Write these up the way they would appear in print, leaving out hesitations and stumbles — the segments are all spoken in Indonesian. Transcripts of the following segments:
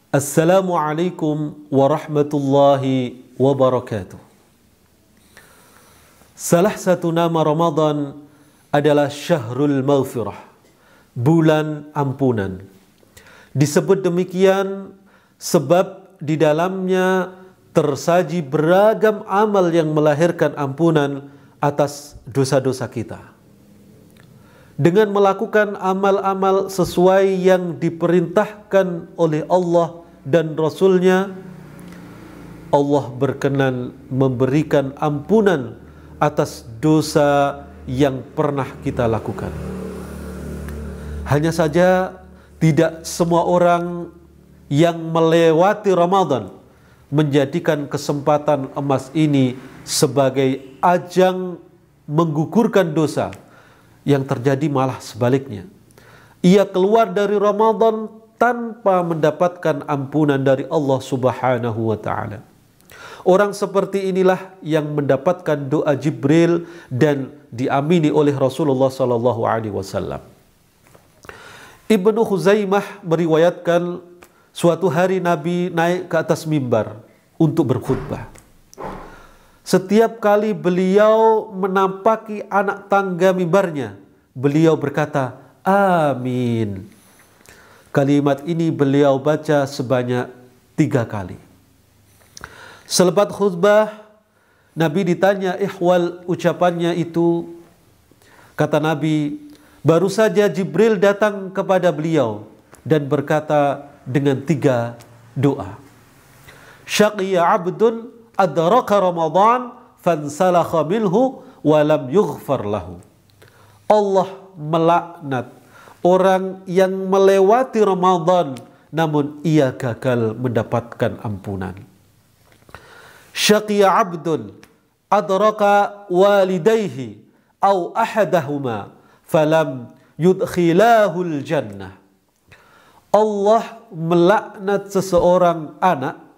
Assalamualaikum warahmatullahi wabarakatuh. Salah satu nama Ramadan adalah Syahrul Maghfirah, bulan ampunan. Disebut demikian sebab di dalamnya tersaji beragam amal yang melahirkan ampunan atas dosa-dosa kita. Dengan melakukan amal-amal sesuai yang diperintahkan oleh Allah dan Rasul-Nya, Allah berkenan memberikan ampunan atas dosa yang pernah kita lakukan. Hanya saja tidak semua orang yang melewati Ramadan menjadikan kesempatan emas ini sebagai ajang menggugurkan dosa. Yang terjadi malah sebaliknya. Ia keluar dari Ramadan tanpa mendapatkan ampunan dari Allah Subhanahu wa Ta'ala. Orang seperti inilah yang mendapatkan doa Jibril dan diamini oleh Rasulullah sallallahu alaihi wasallam. Ibnu Khuzaimah meriwayatkan suatu hari Nabi naik ke atas mimbar untuk berkhutbah. Setiap kali beliau menampaki anak tangga mimbarnya, beliau berkata, Amin. Kalimat ini beliau baca sebanyak 3 kali. Selepas khutbah, Nabi ditanya ihwal ucapannya itu. Kata Nabi, baru saja Jibril datang kepada beliau dan berkata dengan 3 doa. Syaqiya abdun adraka Ramadan fansalakha minhu wa lam yughfar lahu. Allah melaknat orang yang melewati Ramadan namun ia gagal mendapatkan ampunan. Syaqiya abdun adraka walidayhi aw ahadahuma falam yudkhilahul jannah. Allah melaknat seseorang anak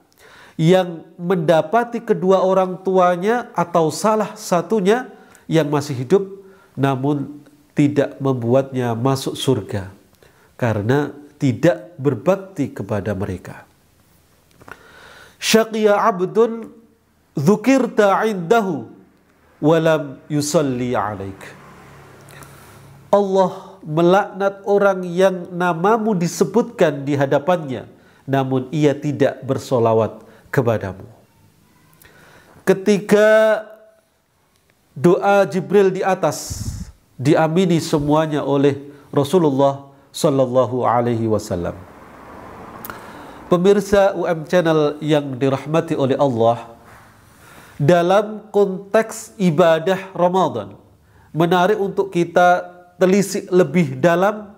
yang mendapati kedua orang tuanya atau salah satunya yang masih hidup namun tidak membuatnya masuk surga karena tidak berbakti kepada mereka. Syaqiya abdun dzukirta indahu walam yusalli alaik. Allah melaknat orang yang namamu disebutkan di hadapannya namun ia tidak bersolawat kepadamu. Ketika doa Jibril di atas diamini semuanya oleh Rasulullah sallallahu alaihi wasallam. Pemirsa UM Channel yang dirahmati oleh Allah, dalam konteks ibadah Ramadan menarik untuk kita telisik lebih dalam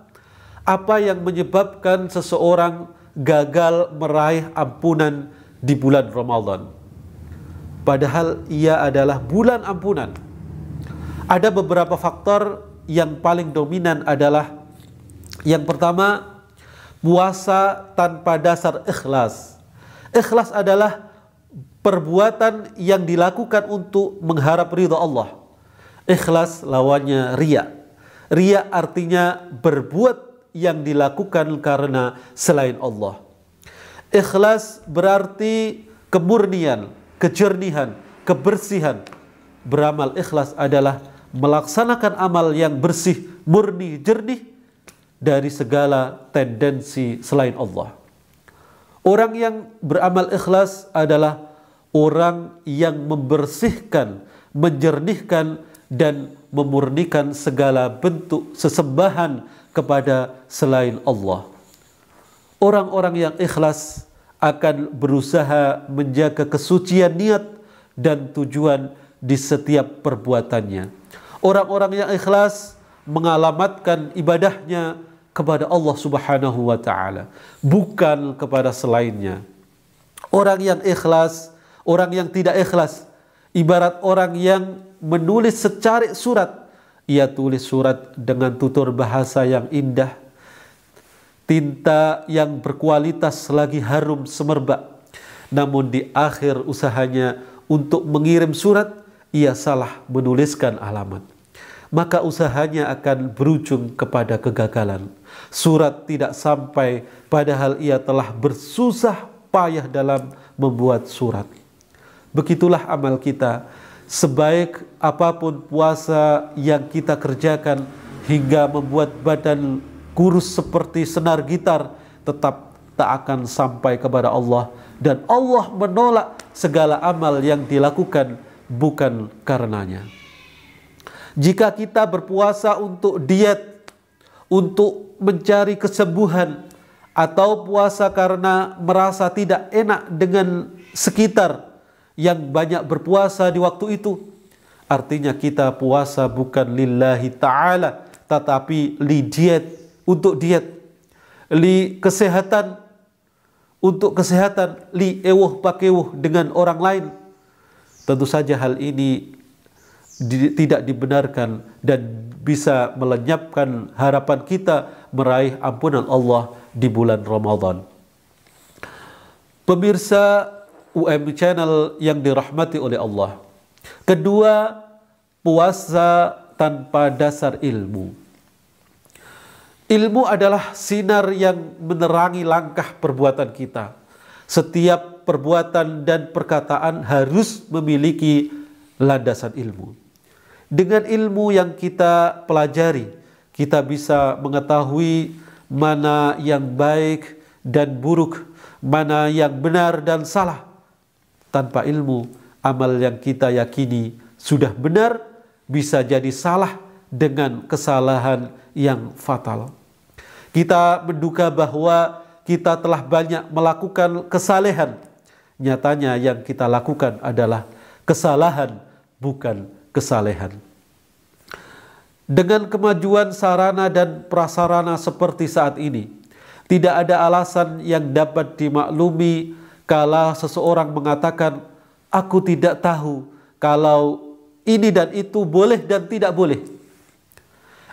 apa yang menyebabkan seseorang gagal meraih ampunan di bulan Ramadan. Padahal ia adalah bulan ampunan. Ada beberapa faktor yang paling dominan adalah yang pertama, puasa tanpa dasar ikhlas. Ikhlas adalah perbuatan yang dilakukan untuk mengharap ridha Allah. Ikhlas lawannya riya. Riya artinya berbuat yang dilakukan karena selain Allah. Ikhlas berarti kemurnian, kejernihan, kebersihan. Beramal ikhlas adalah melaksanakan amal yang bersih, murni, jernih dari segala tendensi selain Allah. Orang yang beramal ikhlas adalah orang yang membersihkan, menjernihkan dan memurnikan segala bentuk sesembahan kepada selain Allah. Orang-orang yang ikhlas akan berusaha menjaga kesucian niat dan tujuan di setiap perbuatannya. Orang-orang yang ikhlas mengalamatkan ibadahnya kepada Allah Subhanahu wa Ta'ala, bukan kepada selainnya. Orang yang ikhlas, orang yang tidak ikhlas, ibarat orang yang menulis secarik surat. Ia tulis surat dengan tutur bahasa yang indah, tinta yang berkualitas lagi harum semerbak. Namun di akhir usahanya untuk mengirim surat, ia salah menuliskan alamat. maka usahanya akan berujung kepada kegagalan. Surat tidak sampai padahal ia telah bersusah payah dalam membuat surat. Begitulah amal kita. Sebaik apapun puasa yang kita kerjakan hingga membuat badan kurus seperti senar gitar, tetap tak akan sampai kepada Allah. Dan Allah menolak segala amal yang dilakukan bukan karenanya. Jika kita berpuasa untuk diet, untuk mencari kesembuhan, atau puasa karena merasa tidak enak dengan sekitar yang banyak berpuasa di waktu itu, artinya kita puasa bukan lillahi ta'ala, tetapi untuk diet, li kesehatan, untuk kesehatan, li ewuh pakewuh dengan orang lain. Tentu saja hal ini tidak dibenarkan dan bisa melenyapkan harapan kita meraih ampunan Allah di bulan Ramadan. Pemirsa UM Channel yang dirahmati oleh Allah. Kedua, puasa tanpa dasar ilmu. Ilmu adalah sinar yang menerangi langkah perbuatan kita. Setiap perbuatan dan perkataan harus memiliki landasan ilmu. Dengan ilmu yang kita pelajari, kita bisa mengetahui mana yang baik dan buruk, mana yang benar dan salah. Tanpa ilmu, amal yang kita yakini sudah benar bisa jadi salah dengan kesalahan yang fatal. Kita menduga bahwa kita telah banyak melakukan kesalehan. Nyatanya yang kita lakukan adalah kesalahan, bukan kesalehan. Dengan kemajuan sarana dan prasarana seperti saat ini, tidak ada alasan yang dapat dimaklumi kala seseorang mengatakan, aku tidak tahu kalau ini dan itu boleh dan tidak boleh.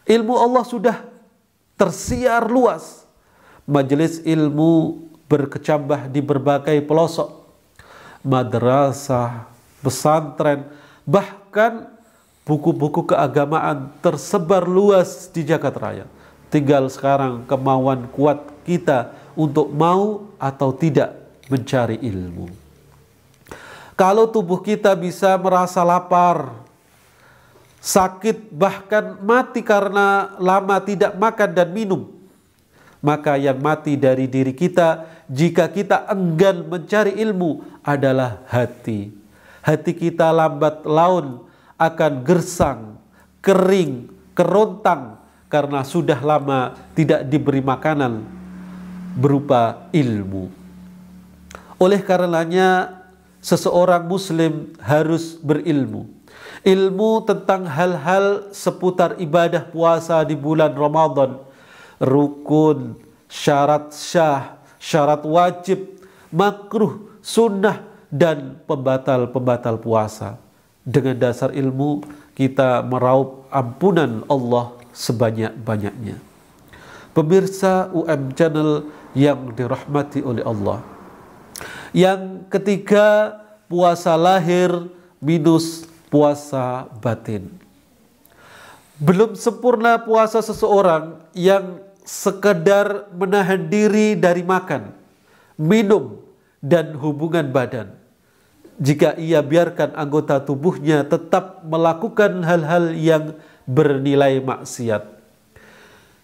Ilmu Allah sudah tersiar luas. Majelis ilmu berkecambah di berbagai pelosok. Madrasah, pesantren, bahkan buku-buku keagamaan tersebar luas di jagat raya. Tinggal sekarang kemauan kuat kita untuk mau atau tidak mencari ilmu. Kalau tubuh kita bisa merasa lapar, sakit, bahkan mati karena lama tidak makan dan minum, maka yang mati dari diri kita jika kita enggan mencari ilmu adalah hati. Hati kita lambat laun akan gersang, kering, kerontang karena sudah lama tidak diberi makanan berupa ilmu. Oleh karenanya seseorang muslim harus berilmu. Ilmu tentang hal-hal seputar ibadah puasa di bulan Ramadan, rukun, syarat syah, syarat wajib, makruh, sunnah, dan pembatal-pembatal puasa. Dengan dasar ilmu kita meraup ampunan Allah sebanyak-banyaknya. Pemirsa UM Channel yang dirahmati oleh Allah. Yang ketiga, puasa lahir minus puasa batin. Belum sempurna puasa seseorang yang sekedar menahan diri dari makan, minum, dan hubungan badan. Jika ia biarkan anggota tubuhnya tetap melakukan hal-hal yang bernilai maksiat.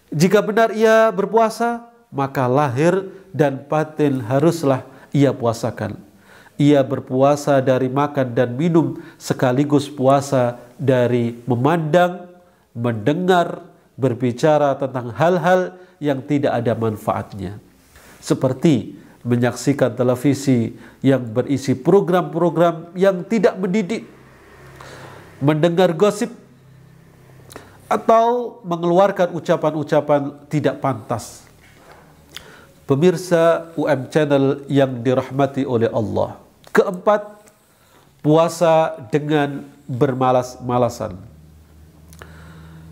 Jika benar ia berpuasa, maka lahir dan batin haruslah ia puasakan. Ia berpuasa dari makan dan minum sekaligus puasa dari memandang, mendengar, berbicara tentang hal-hal yang tidak ada manfaatnya. Seperti menyaksikan televisi yang berisi program-program yang tidak mendidik, mendengar gosip, atau mengeluarkan ucapan-ucapan tidak pantas. Pemirsa UM Channel yang dirahmati oleh Allah. Keempat, puasa dengan bermalas-malasan.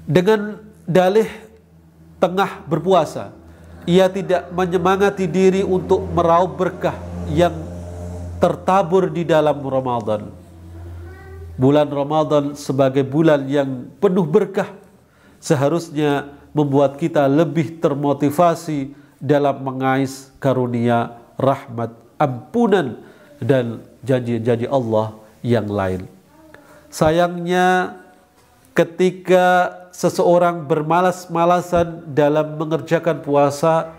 Dengan dalih tengah berpuasa, ia tidak menyemangati diri untuk meraup berkah yang tertabur di dalam Ramadan. Bulan Ramadan sebagai bulan yang penuh berkah seharusnya membuat kita lebih termotivasi dalam mengais karunia, rahmat, ampunan, dan janji-janji Allah yang lain. Sayangnya ketika seseorang bermalas-malasan dalam mengerjakan puasa,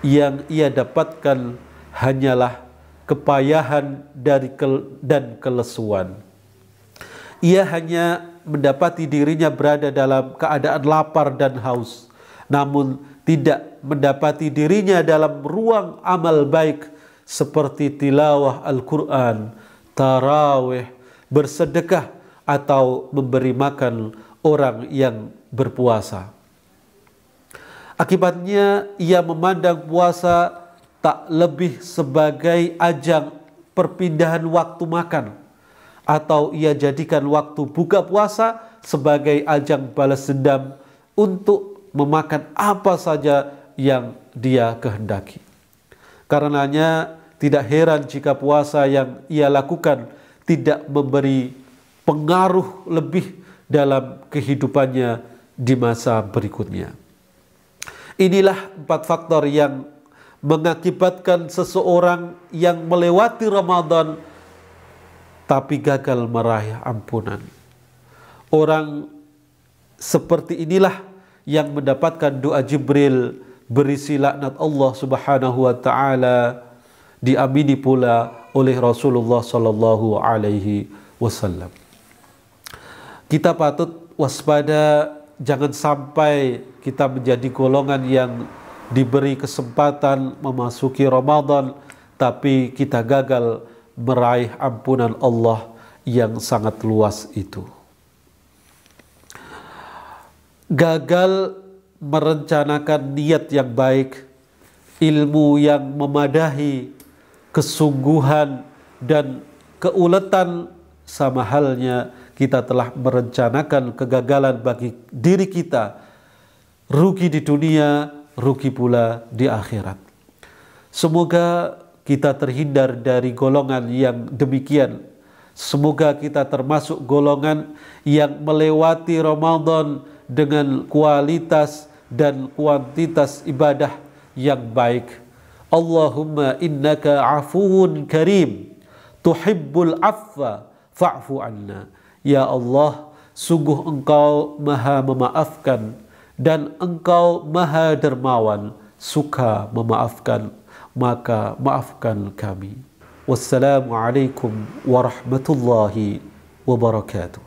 yang ia dapatkan hanyalah kepayahan dan kelesuan. Ia hanya mendapati dirinya berada dalam keadaan lapar dan haus, namun tidak mendapati dirinya dalam ruang amal baik seperti tilawah Al-Quran, tarawih, bersedekah, atau memberi makan orang yang berpuasa. Akibatnya ia memandang puasa tak lebih sebagai ajang perpindahan waktu makan, atau ia jadikan waktu buka puasa sebagai ajang balas dendam untuk memakan apa saja yang dia kehendaki. Karenanya tidak heran jika puasa yang ia lakukan tidak memberi pengaruh lebih dalam kehidupannya di masa berikutnya. Inilah 4 faktor yang mengakibatkan seseorang yang melewati Ramadan tapi gagal meraih ampunan. Orang seperti inilah yang mendapatkan doa Jibril berisi laknat Allah Subhanahu wa taala, diamini pula oleh Rasulullah sallallahu alaihi wasallam. Kita patut waspada, jangan sampai kita menjadi golongan yang diberi kesempatan memasuki Ramadan tapi kita gagal meraih ampunan Allah yang sangat luas itu. Gagal merencanakan niat yang baik, ilmu yang memadahi, kesungguhan dan keuletan, sama halnya kita telah merencanakan kegagalan bagi diri kita, rugi di dunia, rugi pula di akhirat. Semoga kita terhindar dari golongan yang demikian. Semoga kita termasuk golongan yang melewati Ramadan dengan kualitas dan kuantitas ibadah yang baik. Allahumma innaka afuwun karim, tuhibbul afwa fa'fu anna. Ya Allah, sungguh Engkau maha memaafkan dan Engkau maha dermawan, suka memaafkan, maka maafkan kami. Wassalamualaikum warahmatullahi wabarakatuh.